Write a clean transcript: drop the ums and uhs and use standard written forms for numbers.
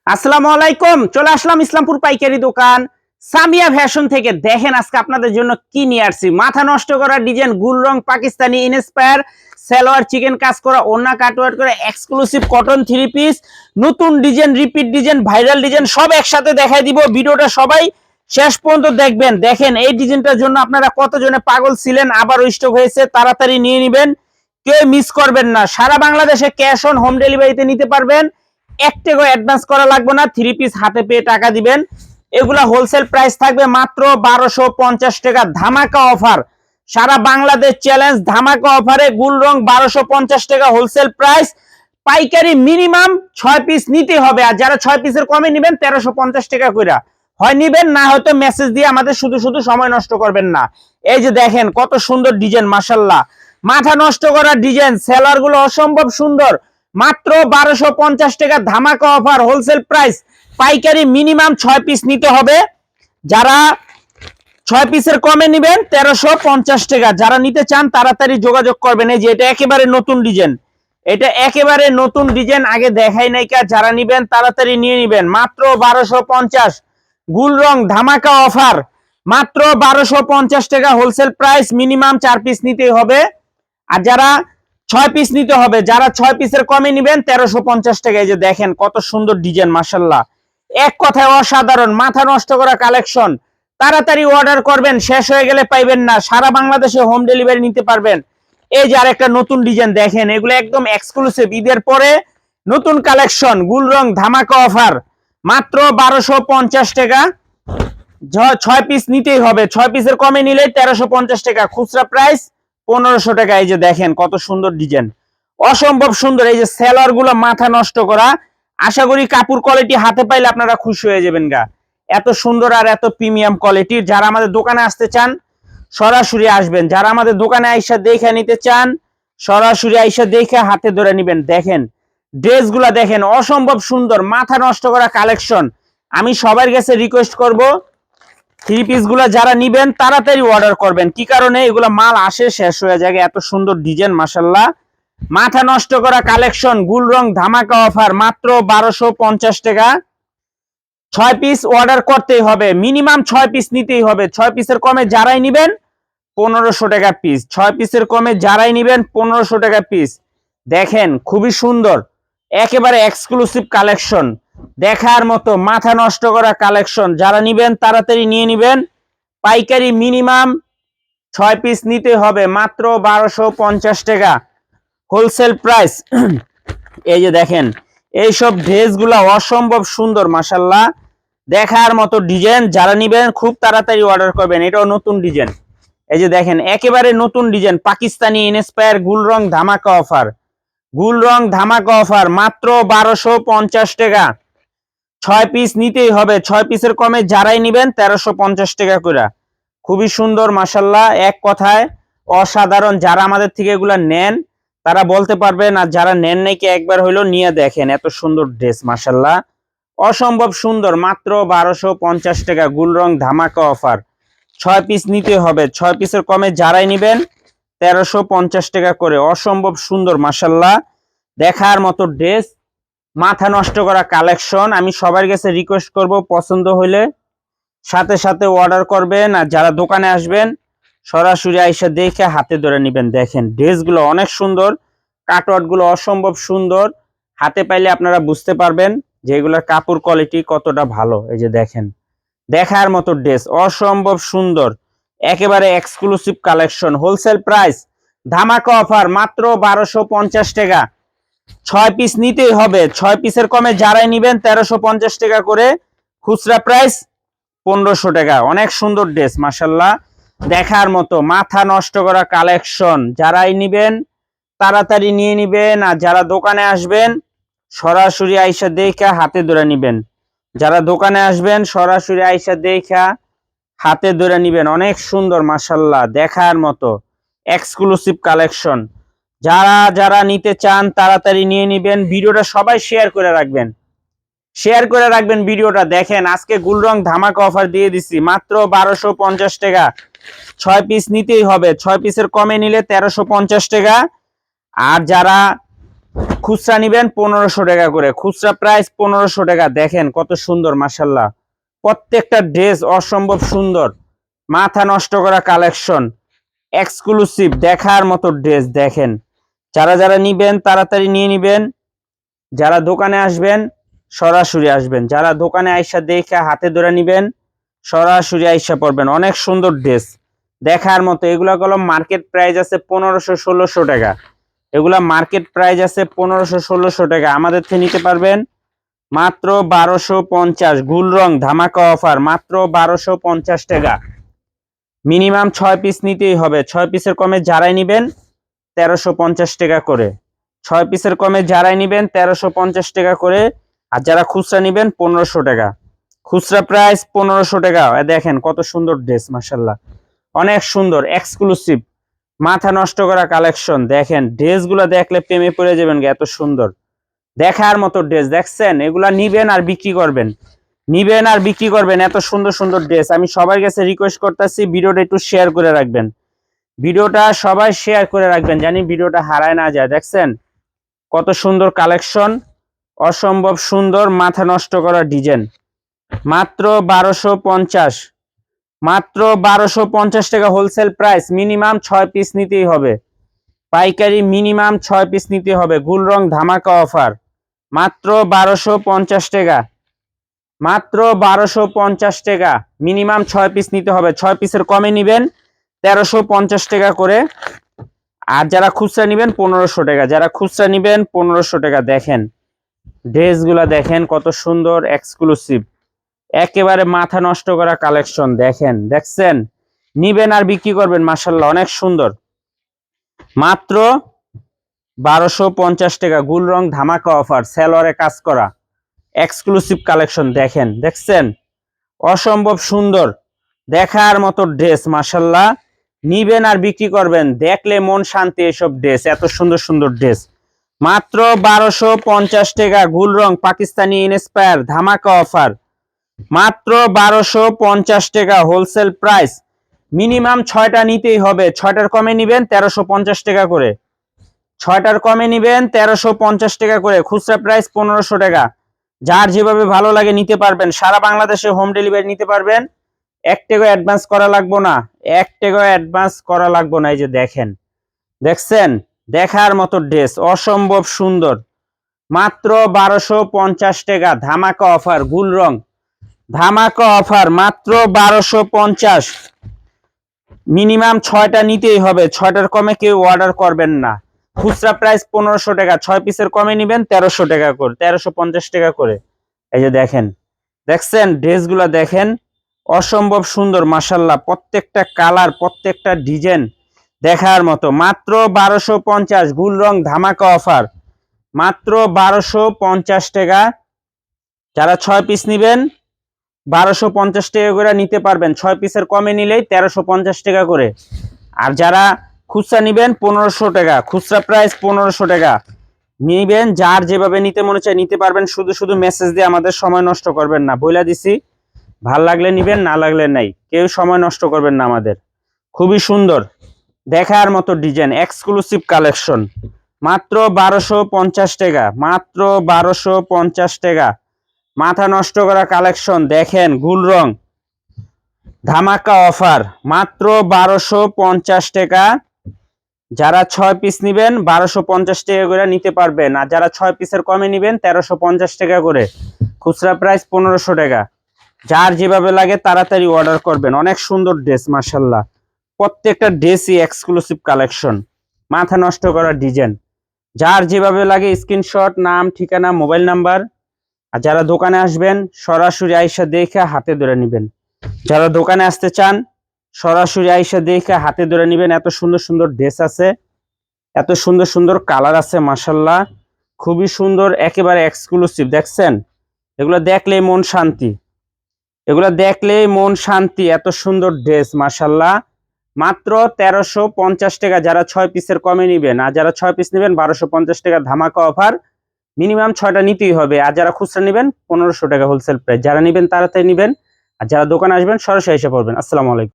আসসালামু আলাইকুম। চলে আসলাম ইসলামপুর পাইকারি দোকান সামিয়া ফ্যাশন থেকে। দেখেন আজকে আপনাদের জন্য কি নিয়ে আসছি। মাথা নষ্ট করা ডিজাইন, গুল রং, পাকিস্তানি ইনস্পায়ার, সালোয়ার চিকেন কাজ করা, ওড়না কাটওয়ার্ক করে এক্সক্লুসিভ কটন থ্রি পিস, নতুন design, repeat design, viral design সব একসাথে দেখাই দিব। ভিডিওটা সবাই শেষ পর্যন্ত দেখবেন। দেখেন এই ডিজাইনটার জন্য আপনারা কতজনে পাগল ছিলেন, আবার স্টক হয়েছে, তাড়াতাড়ি নিয়ে নেবেন, কেউ মিস করবেন না। সারা বাংলাদেশে ক্যাশ অন হোম ডেলিভারিতে নিতে পারবেন। এক টাকা অ্যাডভান্স করা লাগবে না, থ্রি পিস হাতে পেয়ে টাকা দিবেন। এগুলা হোলসেল প্রাইস থাকবে মাত্র 1250 টাকা। ধামাকা অফার, সারা বাংলাদেশ চ্যালেঞ্জ ধামাকা অফারে গুল রং 1250 টাকা হোলসেল প্রাইস। পাইকারি মিনিমাম 6 পিস নিতে হবে, আর যারা 6 পিসের কমে নেবেন 1350 টাকা কইরা। হয় নিবেন, না হয়তো মেসেজ দিয়ে আমাদের শুধু শুধু সময় নষ্ট করবেন না। এই যে দেখেন কত সুন্দর ডিজাইন, মাশাআল্লাহ, মাথা নষ্ট করা ডিজাইন, সেলার গুলো অসম্ভব সুন্দর। মাত্র 1250 টাকা ধামাকা অফার হোলসেল প্রাইস। পাইকারি মিনিমাম 6 পিস নিতে হবে। যারা 6 পিসের কমে নেবেন 1350 টাকা। যারা নিতে চান তাড়াতাড়ি যোগাযোগ করবেন। এই যে এটা একেবারে নতুন ডিজাইন, এটা একেবারে নতুন ডিজাইন, আগে দেখাই নাই কা। যারা নিবেন তাড়াতাড়ি নিয়ে নেবেন। মাত্র 1250 গুল রং ধামাকা অফার, মাত্র 1250 টাকা হোলসেল প্রাইস। মিনিমাম 4 পিস নিতেই হবে। আর যারা 6 পিস নিতে হবে, যারা 6 পিসের কমে নেবেন 1350 টাকা। এই যে দেখেন কত সুন্দর ডিজাইন, মাশাআল্লাহ, এক কথায় অসাধারণ, মাথা নষ্ট করা কালেকশন। তাড়াতাড়ি অর্ডার করবেন, শেষ হয়ে গেলে পাইবেন না। সারা বাংলাদেশে হোম ডেলিভারি নিতে পারবেন। এই যে আরেকটা নতুন ডিজাইন দেখেন, এগুলো একদম এক্সক্লুসিভ, ঈদের পরে নতুন কালেকশন, গুল রং ধামাকা অফার, মাত্র 1250 টাকা। 6 পিস নিতেই হবে, 6 পিসের কমে নিলে 1350 টাকা, খুচরা প্রাইস 1500 টাকা। এই যে দেখেন কত সুন্দর ডিজাইন, অসম্ভব সুন্দর। এই যে সেলার গুলো মাথা নষ্ট করা। আশা করি কাপড় কোয়ালিটি হাতে পাইলে আপনারা খুশি হয়ে যাবেন গা। এত সুন্দর আর এত প্রিমিয়াম কোয়ালিটির। যারা আমাদের দোকানে আসতে চান সরাসরি আসবেন। যারা আমাদের দোকানে আইসা দেখে নিতে চান সরাসরি আইসা দেখে হাতে ধরে নেবেন। দেখেন ড্রেসগুলা দেখেন, অসম্ভব সুন্দর, মাথা নষ্ট করা কালেকশন। আমি সবার কাছে রিকোয়েস্ট করব, থ্রি পিস গুলা যারা নিবেন তাড়াতাড়ি অর্ডার করবেন। কি কারণে? এগুলা মাল আসে শেষ হয়ে যায়। এত সুন্দর ডিজাইন, মাশাআল্লাহ, মাথা নষ্ট করা কালেকশন, গুল রং ধামাকা অফার, মাত্র 1250 টাকা। 6 পিস অর্ডার করতেই হবে, মিনিমাম 6 পিস নিতেই হবে। 6 পিসের কমে যারাই নিবেন 1500 টাকা পিস। 6 পিসের কমে যারাই নিবেন 1500 টাকা পিস। দেখেন খুবই সুন্দর, একেবারে এক্সক্লুসিভ কালেকশন, দেখার মতো, মাথা নষ্ট করা কালেকশন। যারা নিবেন তাড়াতাড়ি নিয়ে নিবেন। পাইকারি মিনিমাম 6 পিস নিতে হবে, মাত্র 1250 টাকা হোলসেল প্রাইস। এই যে দেখেন এইসব ড্রেসগুলা অসম্ভব সুন্দর, মাশাআল্লাহ, দেখার মতো ডিজাইন। যারা নিবেন খুব তাড়াতাড়ি অর্ডার করবেন। এটাও নতুন ডিজাইন। এই যে দেখেন একেবারে নতুন ডিজাইন, পাকিস্তানি ইনস্পায়ার, গুল রং ধামাকা অফার, গুল রং ধামাকা অফার, মাত্র 1250 টাকা। 6 পিস নিতেই হবে, 6 পিসের কমে যারাই নিবেন 1350 টাকা করে। খুবই সুন্দর, মাশাআল্লাহ, এক কথায় অসাধারণ। যারা আমাদের থেকে এগুলা নেন তারা বলতে পারবেন, আর যারা নেন নাই কি একবার হইলো নিয়ে দেখেন। এত সুন্দর ড্রেস, মাশাআল্লাহ, অসম্ভব সুন্দর, মাত্র 1250 টাকা গুল রং ধামাকা অফার। 6 পিস নিতে হবে, 6 পিসের কমে যারাই নিবেন 1350 টাকা করে। অসম্ভব সুন্দর, মাশাআল্লাহ, দেখার মতো ড্রেস, মাথা নষ্ট করা কালেকশন। আমি সবার কাছে রিকোয়েস্ট করব, পছন্দ হইলে সাথে সাথে অর্ডার করবেন। আর যারা দোকানে আসবেন সরাসরি আইসা দেখে হাতে ধরে নেবেন। দেখেন ড্রেসগুলো অনেক সুন্দর, কাটওয়ার্ক গুলো অসম্ভব সুন্দর। হাতে পাইলে আপনারা বুঝতে পারবেন যে এগুলোর কাপড় কোয়ালিটি কতটা ভালো। এই যে দেখেন, দেখার মতো ড্রেস, অসম্ভব সুন্দর, একেবারে এক্সক্লুসিভ কালেকশন, হোলসেল প্রাইস, ধামাকা অফার, মাত্র 1250 টাকা। 6 পিস নিতেই হবে, 6 পিসের কমে যারাই নিবেন 1350 টাকা করে, খুচরা প্রাইস 1500 টাকা। অনেক সুন্দর ড্রেস, মাশাআল্লাহ, দেখার মতো, মাথা নষ্ট করা কালেকশন। যারাই নিবেন তাড়াতাড়ি নিয়ে নিবেন। আর যারা দোকানে আসবেন সরাসরি আইসা দেখা হাতে ধরে নিবেন। যারা দোকানে আসবেন সরাসরি আইসা দেখা হাতে ধরে নিবেন। অনেক সুন্দর, মাশাআল্লাহ, দেখার মতো এক্সক্লুসিভ কালেকশন। যারা যারা নিতে চান তাড়াতাড়ি নিয়ে নিবেন। ভিডিওটা সবাই শেয়ার করে রাখবেন, শেয়ার করে রাখবেন ভিডিওটা। দেখেন আজকে গুল রং ধামাকা অফার দিয়ে দিচ্ছি, মাত্র 1250 টাকা। 6 পিস নিতেই হবে, 6 পিসের কমে নিলে 1350 টাকা। আর যারা খুচরা নিবেন 1500 টাকা করে, খুচরা প্রাইস 1500 টাকা। দেখেন কত সুন্দর মাশাআল্লাহ, প্রত্যেকটা ড্রেস অসম্ভব সুন্দর, মাথা নষ্ট করা কালেকশন, এক্সক্লুসিভ দেখার মতো ড্রেস। দেখেন যারা যারা নিবেন তাড়াতাড়ি নিয়ে নিবেন, যারা দোকানে আসবেন সরাসরি আসবেন, যারা দোকানে আইসা দেখে হাতে ধরে নিবেন সরাসরি আইসা পড়বেন। অনেক সুন্দর ড্রেস দেখার মতো। এগুলা কলম মার্কেট প্রাইস আছে 1500-1600 টাকা, এগুলা মার্কেট প্রাইস আছে 1500-1600 টাকা। আমাদের থেকে নিতে পারবেন মাত্র 1250। গুল রং ধামাকা অফার মাত্র 1250 টাকা। মিনিমাম 6 পিস নিতেই হবে, 6 পিসের কমে যারাই নিবেন 1350 টাকা করে, 6 পিসের কমে যারাই নিবেন 1350 টাকা করে। আর যারা খুচরা নিবেন 1500 টাকা, খুচরা প্রাইস 1500 টাকা। দেখেন কত সুন্দর ড্রেস মাশাআল্লাহ, অনেক সুন্দর এক্সক্লুসিভ মাথা নষ্ট করা কালেকশন। দেখেন ড্রেসগুলো দেখলে প্রেমে পড়ে যাবেন, এত সুন্দর দেখার মতো ড্রেস। দেখছেন এগুলা নিবেন আর বিক্রি করবেন, নিবেন আর বিক্রি করবেন, এত সুন্দর সুন্দর ড্রেস। আমি সবার কাছে রিকোয়েস্ট করতেছি ভিডিওটা একটু শেয়ার করে রাখবেন, ভিডিওটা সবাই শেয়ার করে রাখবেন, জানি ভিডিওটা হারায় না যায়। দেখছেন কত সুন্দর কালেকশন, অসম্ভব সুন্দর মাথা নষ্ট করা ডিজাইন। মাত্র 1250, মাত্র 1250 টাকা হোলসেল প্রাইস। মিনিমাম 6 পিস নিতেই হবে, পাইকারি মিনিমাম 6 পিস নিতে হবে। গুল রং ধামাকা অফার মাত্র 1250 টাকা, মাত্র 1250 টাকা। মিনিমাম 6 পিস নিতে হবে, 6 পিসের কমে নিবেন 1350 টাকা করে। আর যারা খুচরা নিবেন 1500 টাকা, যারা খুচরা নিবেন 1500 টাকা। দেখেন ড্রেসগুলা দেখেন কত সুন্দর এক্সক্লুসিভ, একেবারে মাথা নষ্ট করা কালেকশন। দেখেন দেখছেন, নিবেন আর বিক্রি করবেন মাশাআল্লাহ, অনেক সুন্দর। মাত্র 1250 টাকা। গুল রং ধামাকা অফার, সেলোয়ারে কাজ করা এক্সক্লুসিভ কালেকশন। দেখেন দেখছেন অসম্ভব সুন্দর দেখার মতো ড্রেস মাশাআল্লাহ, নিবেন আর বিক্রি করবেন, দেখলে মন শান্তি। এসব ড্রেস এত সুন্দর সুন্দর ড্রেস মাত্র 1250 টাকা। গুল রং পাকিস্তানি ইনস্পায়ার ধামাকা অফার মাত্র 1250 টাকা হোলসেল প্রাইস। মিনিমাম 6টা নিতেই হবে, 6টার কমে নিবেন 1350 টাকা করে, 6টার কমে নিবেন 1350 টাকা করে। খুচরা প্রাইস 1500 টাকা। যার যেভাবে ভালো লাগে নিতে পারবেন, সারা বাংলাদেশে হোম ডেলিভারি নিতে পারবেন। 1 টাকা অ্যাডভান্স করা লাগবে না, 1 টাকা অ্যাডভান্স করা লাগবে না। এই যে দেখেন দেখছেন দেখার মতো ড্রেস অসম্ভব সুন্দর, মাত্র 1250 টাকা। ধামাকা অফার, গুল রং ধামাকা অফার মাত্র 1250। মিনিমাম 6টা নিতেই হবে, 6টার কমে কেউ অর্ডার করবেন না। খুচরা প্রাইস 1500 টাকা, 6 পিসের কমে নিবেন 1300 টাকা করে, 1350 টাকা করে। এই যে দেখেন দেখছেন ড্রেসগুলো দেখেন অসম্ভব সুন্দর মাশাআল্লাহ, প্রত্যেকটা কালার প্রত্যেকটা ডিজাইন দেখার মতো। মাত্র 1250। গুল রং ধামাকা অফার মাত্র 1250 টাকা। যারা 6 পিস নিবেন 1250 টাকা করে নিতে পারবেন, 6 পিসের কমে নিলেই 1350 টাকা করে। আর যারা খুচরা নিবেন 1500 টাকা, খুচরা প্রাইস 1500 টাকা। নিবেন যার যেভাবে নিতে মনে চায় নিতে পারবেন, শুধু শুধু মেসেজ দিয়ে আমাদের সময় নষ্ট করবেন না, বইলা দিছি। ভাল লাগলে নিবেন, না লাগলে নাই, কেউ সময় নষ্ট করবেন না আমাদের। খুবই সুন্দর দেখার মতো ডিজাইন, এক্সক্লুসিভ কালেকশন মাত্র 1250 টাকা, মাত্র 1250 টাকা। মাথা নষ্ট করা কালেকশন। দেখেন গুল রং ধামাকা অফার মাত্র 1250 টাকা। যারা 6 পিস নিবেন 1250 টাকা করে নিতে পারবেন, আর যারা 6 পিসের কমে নিবেন 1350 টাকা করে। খুচরা প্রাইস 1500 টাকা। যার যেভাবে লাগে তাড়াতাড়ি অর্ডার করবেন। অনেক সুন্দর ড্রেস মাশাআল্লাহ, প্রত্যেকটা ড্রেসই এক্সক্লুসিভ কালেকশন, মাথা নষ্ট করা ডিজাইন। যার যেভাবে লাগে স্ক্রিনশট, নাম, ঠিকানা, মোবাইল নাম্বার। আর যারা দোকানে আসবেন সরাসরি আইসা দেখে হাতে ধরে নিবেন, যারা দোকানে আসতে চান সরাসরি আইসা দেখে হাতে ধরে নিবেন। এত সুন্দর সুন্দর ড্রেস আছে, এত সুন্দর সুন্দর কালার আছে মাশাআল্লাহ, খুবই সুন্দর, একেবারে এক্সক্লুসিভ। দেখছেন এগুলো দেখলেই মন শান্তি, এগুলো দেখলেই মন শান্তি। এত সুন্দর ড্রেস মাশাআল্লাহ, মাত্র 1350 টাকা। যারা 6 পিসের কমে নিবেন, আর যারা 6 পিস নেবেন 1250 টাকা ধামাকা অফার। মিনিমাম 6টা নিতেই হবে। আর যারা খুচরা নেবেন 1500 টাকা হোলসেল প্রাইস। যারা নেবেন তাড়াতাড়ি নেবেন, আর যারা দোকানে আসবেন সরাসরি এসে পড়বেন। আসসালামু আলাইকুম।